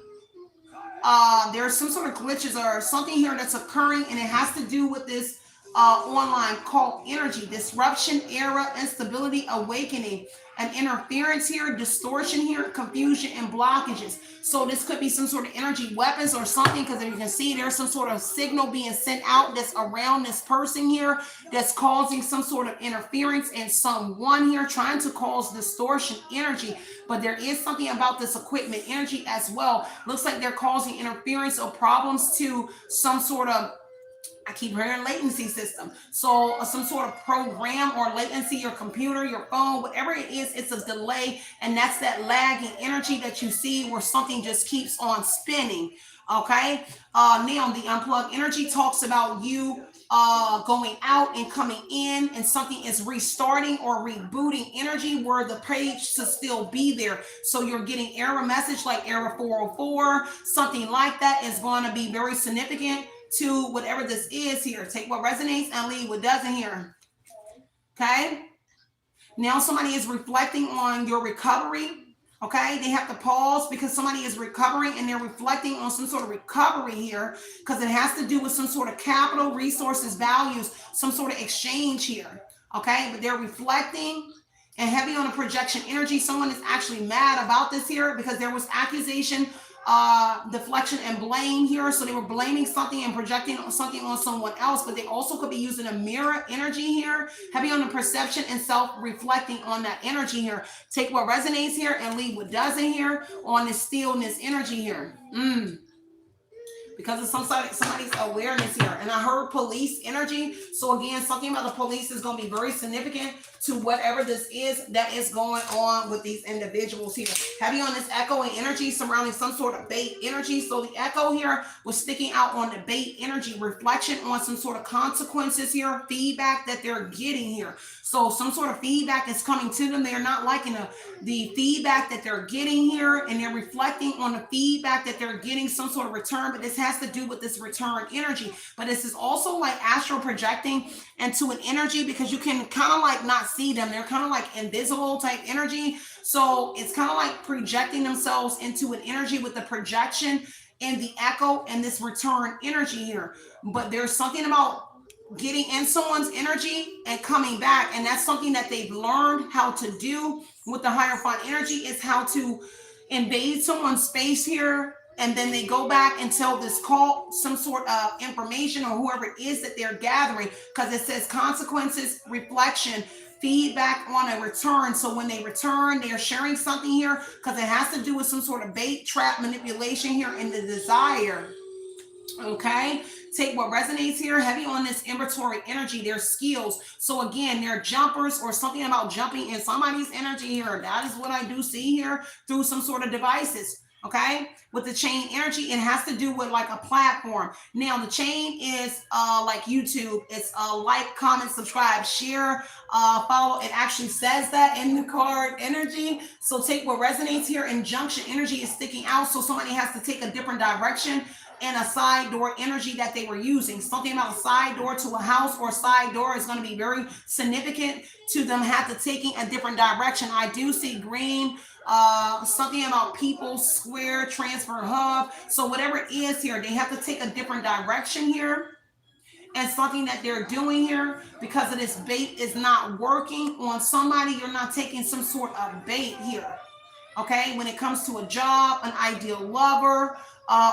there's some sort of glitches or something here that's occurring, and it has to do with this online call energy, disruption, error, instability, awakening, an interference here, distortion here, confusion, and blockages. So this could be some sort of energy weapons or something, because if you can see, there's some sort of signal being sent out that's around this person here that's causing some sort of interference, and someone here trying to cause distortion energy. But there is something about this equipment energy as well. Looks like they're causing interference or problems to some sort of, I keep hearing latency system. So some sort of program or latency, your computer, your phone, whatever it is, it's a delay. And that's that lagging energy that you see where something just keeps on spinning. Okay. Now the unplugged energy talks about you going out and coming in, and something is restarting or rebooting energy where the page should still be there. So you're getting error message like error 404, something like that is going to be very significant to whatever this is here. Take what resonates and leave what doesn't here. Okay. Now somebody is reflecting on your recovery. Okay, they have to pause because somebody is recovering and they're reflecting on some sort of recovery here, because it has to do with some sort of capital, resources, values, some sort of exchange here. Okay, but they're reflecting and heavy on the projection energy. Someone is actually mad about this here because there was accusation, deflection, and blame here. So they were blaming something and projecting something on someone else, but they also could be using a mirror energy here, heavy on the perception and self-reflecting on that energy here. Take what resonates here and leave what doesn't here on this stillness energy here. Because of somebody's awareness here. And I heard police energy. So again, something about the police is going to be very significant to whatever this is that is going on with these individuals here. Heavy on this echoing energy surrounding some sort of bait energy. So the echo here was sticking out on the bait energy, reflection on some sort of consequences here, feedback that they're getting here. So some sort of feedback is coming to them. They're not liking the feedback that they're getting here, and they're reflecting on the feedback that they're getting, some sort of return, but this has to do with this return energy. But this is also like astral projecting into an energy, because you can kind of like not see them. They're kind of like invisible type energy. So it's kind of like projecting themselves into an energy with the projection and the echo and this return energy here. But there's something about getting in someone's energy and coming back, and that's something that they've learned how to do with the Hierophant energy, is how to invade someone's space here, and then they go back and tell this cult some sort of information, or whoever it is that they're gathering, because it says consequences, reflection, feedback on a return. So when they return, they're sharing something here, because it has to do with some sort of bait, trap, manipulation here in the desire. Okay, take what resonates here, heavy on this inventory energy, their skills. So again, they're jumpers or something about jumping in somebody's energy here. That is what I do see here through some sort of devices. Okay, with the chain energy, it has to do with like a platform. Now the chain is like YouTube. It's like, comment, subscribe, share, follow. It actually says that in the card energy. So take what resonates here. Injunction energy is sticking out, so somebody has to take a different direction, and a side door energy that they were using. Something about a side door to a house or a side door is going to be very significant to them have to taking a different direction. I do see green, something about people, square, transfer hub. So whatever it is here, they have to take a different direction here. And something that they're doing here, because of this bait is not working on somebody, you're not taking some sort of bait here. Okay, when it comes to a job, an ideal lover,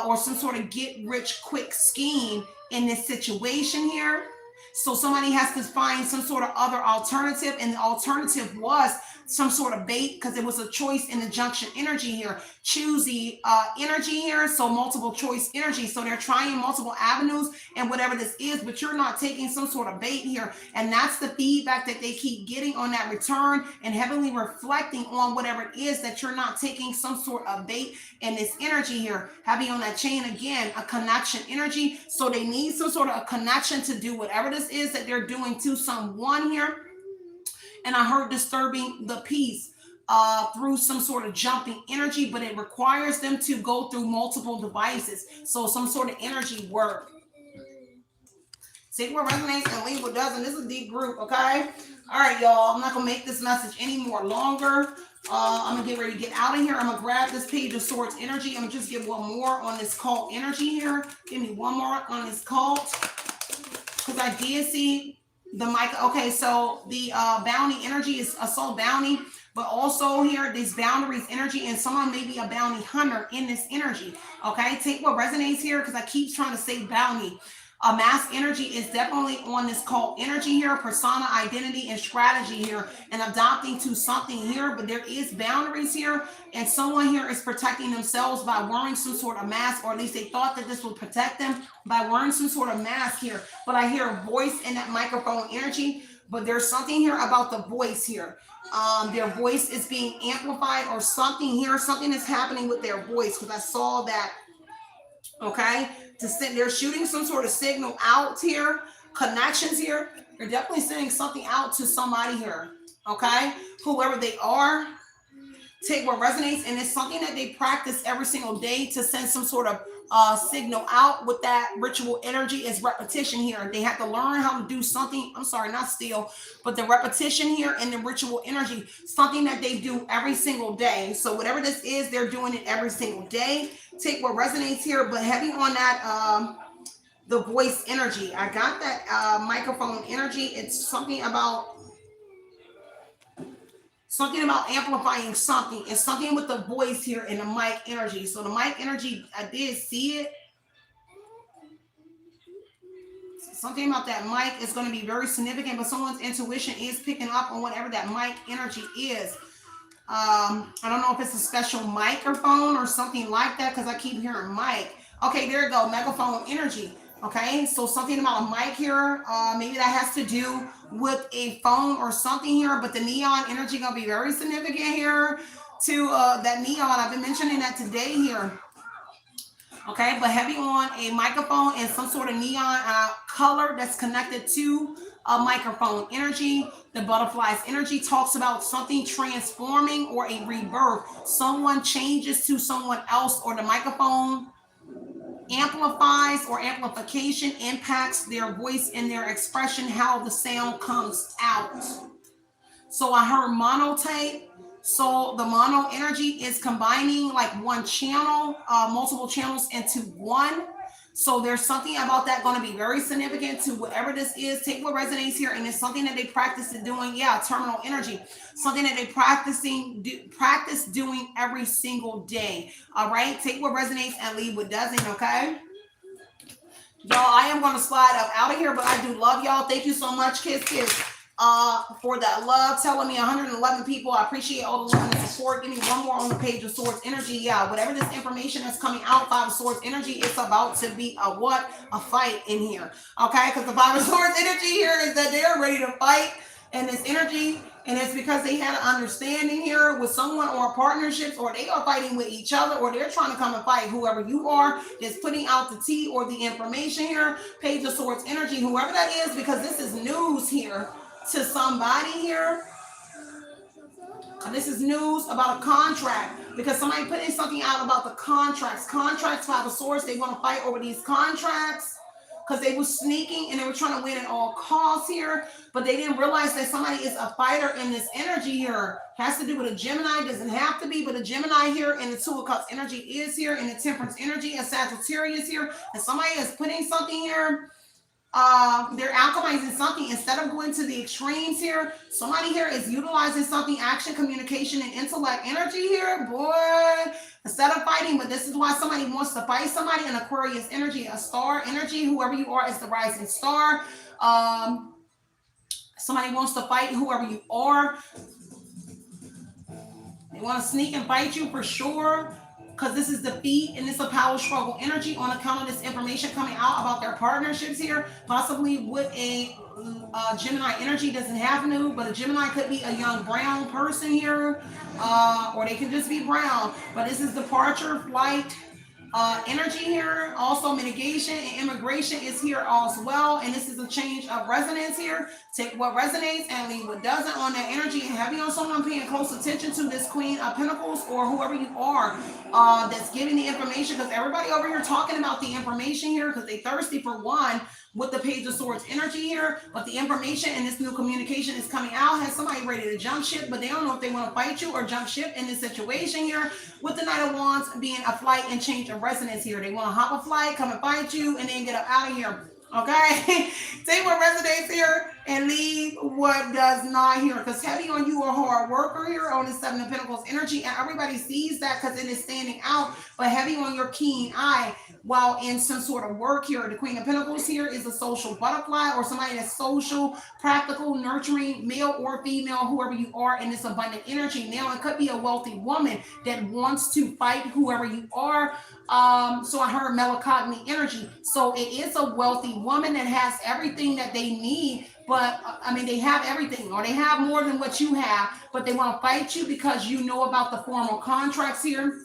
or some sort of get rich quick scheme in this situation here. So somebody has to find some sort of other alternative, and the alternative was some sort of bait, because it was a choice in the junction energy here, choosy energy here, so multiple choice energy. So they're trying multiple avenues and whatever this is, but you're not taking some sort of bait here. And that's the feedback that they keep getting on that return, and heavily reflecting on whatever it is that you're not taking some sort of bait in this energy here. Heavy on that chain again, a connection energy. So they need some sort of a connection to do whatever this is that they're doing to someone here. And I heard disturbing the peace through some sort of jumping energy, but it requires them to go through multiple devices. So some sort of energy work. See what resonates and leave what doesn't. This is a deep group, okay? All right, y'all. I'm not going to make this message any more longer. I'm going to get ready to get out of here. I'm going to grab this Page of Swords energy. I'm going to just give one more on this cult energy here. Give me one more on this cult. Because I did see the mic. Okay, so the bounty energy is a soul bounty, but also here, these boundaries energy, and someone may be a bounty hunter in this energy. Okay, take what resonates here, because I keep trying to say bounty. Mask energy is definitely on this cult energy here, persona, identity, and strategy here, and adopting to something here, but there is boundaries here, and someone here is protecting themselves by wearing some sort of mask, or at least they thought that this would protect them by wearing some sort of mask here. But I hear a voice in that microphone energy, but there's something here about the voice here. Their voice is being amplified, or something here, something is happening with their voice, because I saw that. Okay, they're shooting some sort of signal out here, connections here. They're definitely sending something out to somebody here. Okay, whoever they are, take what resonates, and it's something that they practice every single day to send some sort of signal out with that ritual energy. Is repetition here. They have to learn how to do something. I'm sorry, not steal, but the repetition here and the ritual energy, something that they do every single day. So whatever this is, they're doing it every single day. Take what resonates here, but heavy on that the voice energy. I got that microphone energy. It's something about amplifying something. It's something with the voice here and the mic energy. So the mic energy, I did see it. Something about that mic is going to be very significant, but someone's intuition is picking up on whatever that mic energy is. I don't know if it's a special microphone or something like that, because I keep hearing mic. Okay, there you go, megaphone energy. Okay, so something about a mic here. Maybe that has to do with a phone or something here, but the neon energy gonna be very significant here to that neon. I've been mentioning that today here. Okay, but heavy on a microphone and some sort of neon color that's connected to a microphone energy. The butterflies energy talks about something transforming or a rebirth. Someone changes to someone else, or the microphone amplifies, or amplification impacts their voice and their expression, how the sound comes out. So I heard monotype. So the mono energy is combining like one channel, multiple channels into one. So there's something about that going to be very significant to whatever this is. Take what resonates here, and it's something that they practice doing. Yeah, terminal energy, something that they practice doing every single day. All right, take what resonates and leave what doesn't. Okay, y'all, I am going to slide up out of here, but I do love y'all. Thank you so much, kiss for that love. Telling me 111 people. I appreciate all the love and support. Give me one more on the Page of Swords energy. Yeah, whatever this information that's coming out, Five of Swords energy, it's about to be a fight in here. Okay, because the Five of Swords energy here is that they're ready to fight, and this energy, and it's because they had an understanding here with someone, or partnerships, or they are fighting with each other, or they're trying to come and fight. Whoever you are is putting out the tea or the information here. Page of Swords energy, whoever that is, because this is news here to somebody here. This is news about a contract, because somebody putting something out about the contracts. Five of Swords, they want to fight over these contracts because they were sneaking and they were trying to win at all costs here, but they didn't realize that somebody is a fighter in this energy here. Has to do with a Gemini, doesn't have to be, but a Gemini here, and the Two of Cups energy is here, and the Temperance energy, and Sagittarius here, and somebody is putting something here. They're alchemizing something instead of going to the extremes here. Somebody here is utilizing something, action, communication, and intellect energy here, boy, instead of fighting. But this is why somebody wants to fight somebody. An Aquarius energy, a star energy, whoever you are is the rising star. Somebody wants to fight whoever you are. They want to sneak and bite you for sure, because this is defeat and it's a power struggle energy on account of this information coming out about their partnerships here, possibly with a Gemini energy. Doesn't have to, but a Gemini could be a young brown person here, or they can just be brown. But this is departure, flight, energy here. Also mitigation and immigration is here as well, and this is a change of resonance here. Take what resonates and leave what doesn't on that energy, and heavy on someone paying close attention to this Queen of Pentacles or whoever you are that's giving the information, because everybody over here talking about the information here because they thirsty for one with the Page of Swords energy here. But the information and this new communication is coming out. Has somebody ready to jump ship, but they don't know if they want to fight you or jump ship in this situation here, with the Knight of Wands being a flight and change of resonance here. They want to hop a flight, come and fight you, and then get up out of here. Okay, take what resonates here and leave what does not here, because heavy on you, a hard worker here on the Seven of Pentacles energy, and everybody sees that because it is standing out. But heavy on your keen eye while in some sort of work here. The Queen of Pentacles here is a social butterfly, or somebody that's social, practical, nurturing, male or female, whoever you are in this abundant energy. Now it could be a wealthy woman that wants to fight whoever you are. So I heard Melacogny energy. So it is a wealthy woman that has everything that they need, but I mean, they have everything, or they have more than what you have, but they want to fight you because you know about the formal contracts here.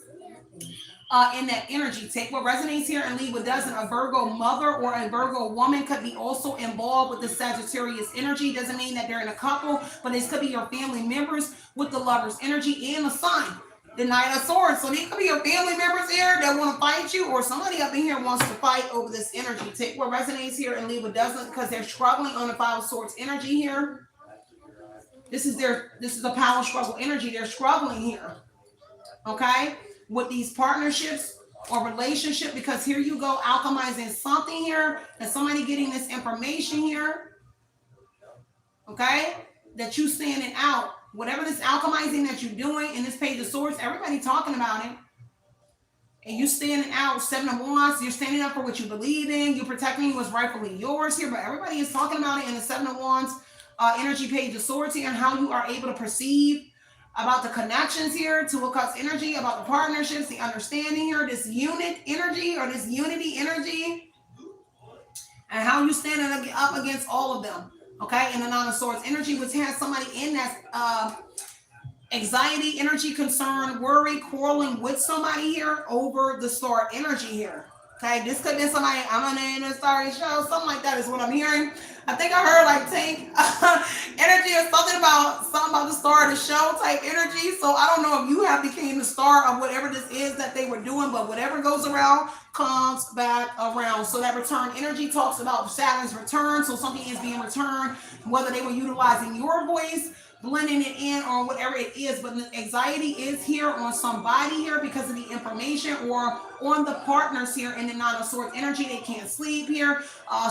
In that energy, take what resonates here and leave what doesn't. A Virgo mother or a Virgo woman could be also involved with the Sagittarius energy. Doesn't mean that they're in a couple, but this could be your family members with the Lover's energy and the Sun, the Knight of Swords. So these could be your family members here that want to fight you, or somebody up in here wants to fight over this energy. Take what resonates here and leave what doesn't, because they're struggling on the Five of Swords energy here. This is a power struggle energy. They're struggling here. Okay, with these partnerships or relationship, because here you go alchemizing something here, and somebody getting this information here, okay, that you standing out, whatever this alchemizing that you're doing in this Page of Swords, everybody talking about it, and you standing out. Seven of Wands, you're standing up for what you believe in, you're protecting what's rightfully yours here, but everybody is talking about it in the Seven of Wands energy, Page of Swords here, and how you are able to perceive about the connections here, Two of Cups energy, about the partnerships, the understanding here, this unit energy or this unity energy, and how you standing up against all of them. Okay, and the Nine of Swords energy, which has somebody in that anxiety energy, concern, worry, quarreling with somebody here over the Star energy here. Okay, this could be somebody, I'm in a starry show, something like that is what I'm hearing. I think I heard like tank energy or something about the star of the show type energy. So I don't know if you have became the star of whatever this is that they were doing, but whatever goes around comes back around. So that return energy talks about Saturn's return. So something is being returned, whether they were utilizing your voice, blending it in, or whatever it is. But the anxiety is here on somebody here because of the information, or on the partners here in the Nine of Swords energy. They can't sleep here.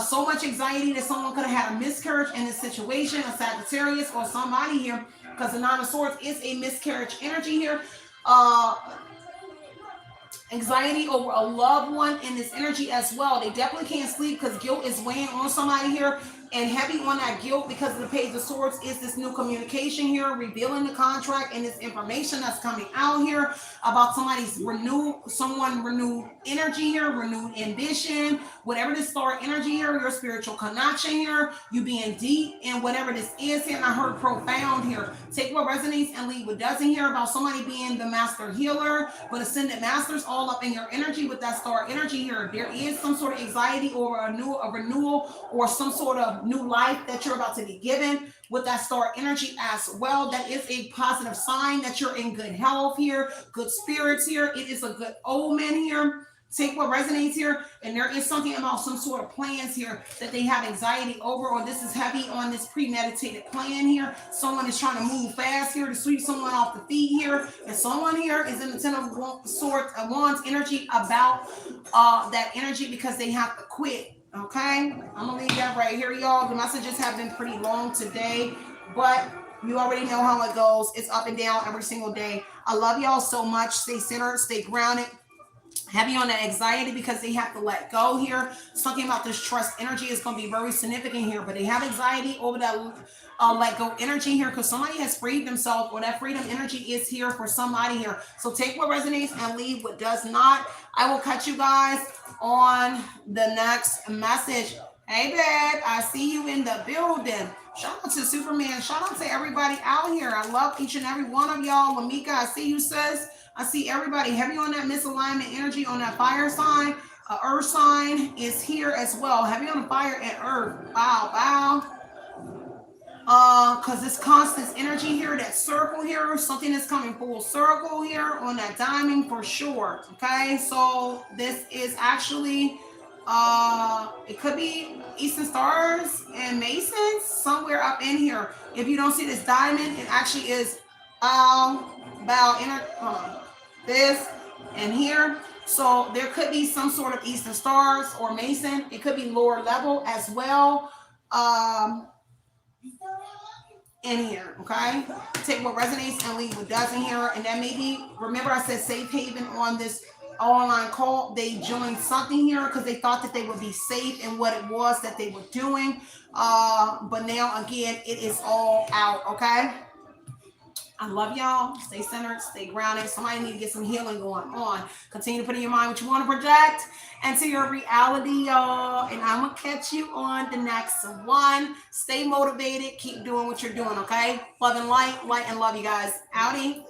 So much anxiety that someone could have had a miscarriage in this situation, a Sagittarius or somebody here, because the Nine of Swords is a miscarriage energy here. Anxiety over a loved one in this energy as well. They definitely can't sleep because guilt is weighing on somebody here, and heavy on that guilt because of the Page of Swords is this new communication here, revealing the contract and this information that's coming out here about somebody's renewed energy here, renewed ambition, whatever this star energy here, your spiritual connection here, you being deep in whatever this is here. And I heard profound here. Take what resonates and leave what doesn't here, about somebody being the master healer, but ascended masters all up in your energy with that star energy here. There is some sort of anxiety over a renewal or some sort of new life that you're about to be given with that star energy as well. That is a positive sign that you're in good health here, good spirits here. It is a good omen here. Take what resonates here, and there is something about some sort of plans here that they have anxiety over, or this is heavy on this premeditated plan here. Someone is trying to move fast here to sweep someone off the feet here, and someone here is in the Ten of Wands energy about that energy because they have to quit. Okay, I'm gonna leave that right here, y'all. The messages have been pretty long today, but you already know how it goes. It's up and down every single day. I love y'all so much. Stay centered, stay grounded. Heavy on the anxiety because they have to let go here. Something about this trust energy is going to be very significant here, but they have anxiety over that let go energy here because somebody has freed themselves, or that freedom energy is here for somebody here. So take what resonates and leave what does not. I will catch you guys on the next message. Hey, babe, I see you in the building. Shout out to Superman. Shout out to everybody out here. I love each and every one of y'all. Lamika, I see you, sis. I see everybody heavy on that misalignment energy on that fire sign. Earth sign is here as well. Heavy on the fire and earth. Wow. Because this constant energy here, that circle here, something is coming full circle here on that diamond for sure. Okay, so this is actually it could be Eastern Stars and Masons somewhere up in here. If you don't see this diamond, it actually is this and here. So there could be some sort of Eastern Stars or Mason. It could be lower level as well. In here, okay? Take what resonates and leave what doesn't here. And then maybe, remember I said safe haven on this online call. They joined something here because they thought that they would be safe in what it was that they were doing. But now, again, it is all out, okay? I love y'all. Stay centered, stay grounded. Somebody need to get some healing going on. Continue to put in your mind what you want to project into your reality, y'all. And I'm going to catch you on the next one. Stay motivated. Keep doing what you're doing, okay? Love and light and love you guys. Outie.